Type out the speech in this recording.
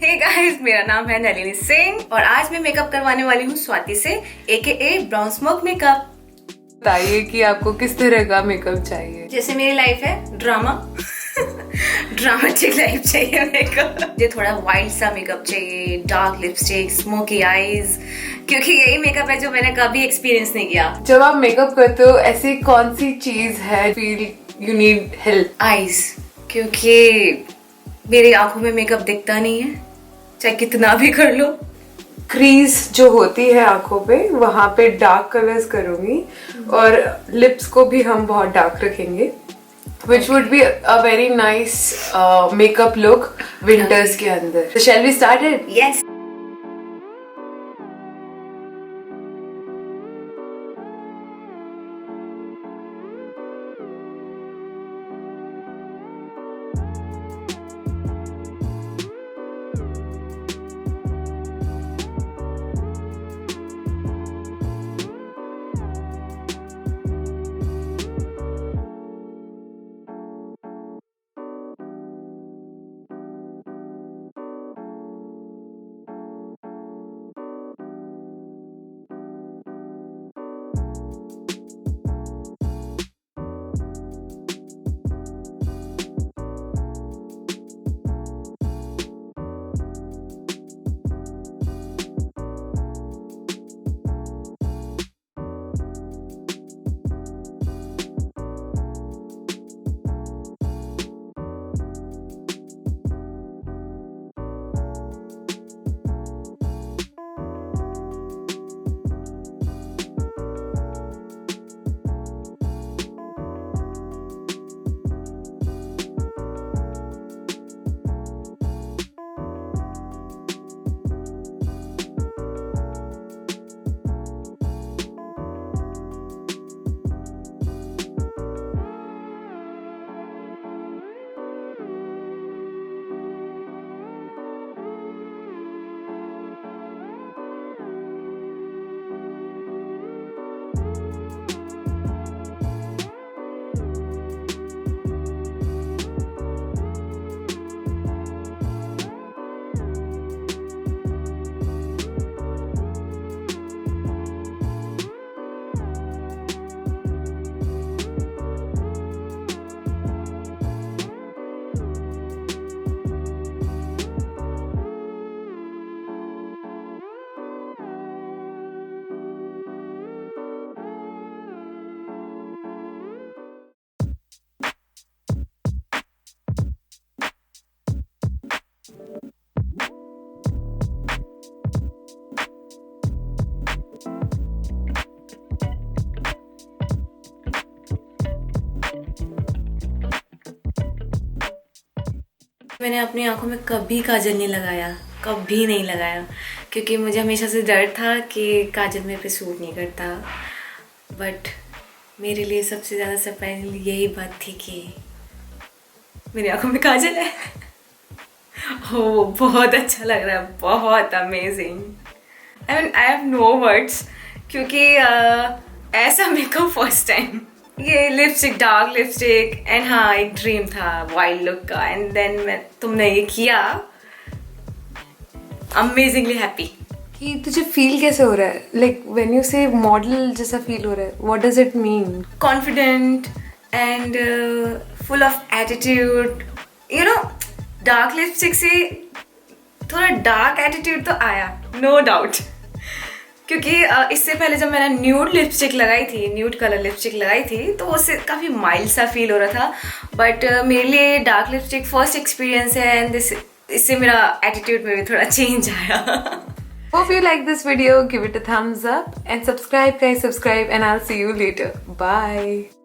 Hey guys, मेरा नाम है नलिनी सिंह और आज मैं मेकअप करवाने वाली हूँ स्वाति से AKA ब्राउनस्मोक मेकअप। बताइए कि आपको किस तरह का मेकअप चाहिए। जैसे मेरी लाइफ है ड्रामा ड्रामेटिक लाइफ चाहिए मेकअप। मुझे थोड़ा वाइल्ड सा मेकअप चाहिए, डार्क लिपस्टिक, स्मोकी आईज, क्योंकि यही मेकअप है जो मैंने कभी एक्सपीरियंस नहीं किया। जब आप मेकअप करते हो ऐसी कौन सी चीज है feel you need help? Eyes, क्योंकि मेरी आंखों में मेकअप दिखता नहीं है चाहे कितना भी कर लो। क्रीज जो होती है आंखों पे, वहां पे डार्क कलर्स करूंगी और लिप्स को भी हम बहुत डार्क रखेंगे, which would be a very nice makeup look winters के अंदर। So shall we start it? Yes. मैंने अपनी आंखों में कभी काजल नहीं लगाया, कभी नहीं लगाया, क्योंकि मुझे हमेशा से डर था कि काजल मेरे पे सूट नहीं करता। बट मेरे लिए सबसे ज़्यादा सरप्राइजिंग यही बात थी कि मेरी आंखों में काजल है। हो, बहुत अच्छा लग रहा है, बहुत amazing. I have no words, क्योंकि ऐसा मेकअप फर्स्ट टाइम। ये लिपस्टिक, डार्क लिपस्टिक, एंड हाँ एक ड्रीम था वाइल्ड लुक का, एंड देन तुमने ये किया। Amazingly happy. कि तुझे फील कैसे हो रहा है? Like when you say model जैसा फील हो रहा है, what does it mean? Confident and full of attitude. You know, dark lipstick से थोड़ा डार्क एटीट्यूड तो आया, नो डाउट, क्योंकि इससे पहले जब मैंने न्यूड लिपस्टिक लगाई थी, न्यूड कलर लिपस्टिक लगाई थी, तो उससे काफ़ी माइल्ड सा फील हो रहा था। बट मेरे लिए डार्क लिपस्टिक फर्स्ट एक्सपीरियंस है, एंड इससे मेरा एटीट्यूड में भी थोड़ा चेंज आया। Hope you like this video, give it a thumbs up and subscribe guys, subscribe, and I'll see you later. Bye.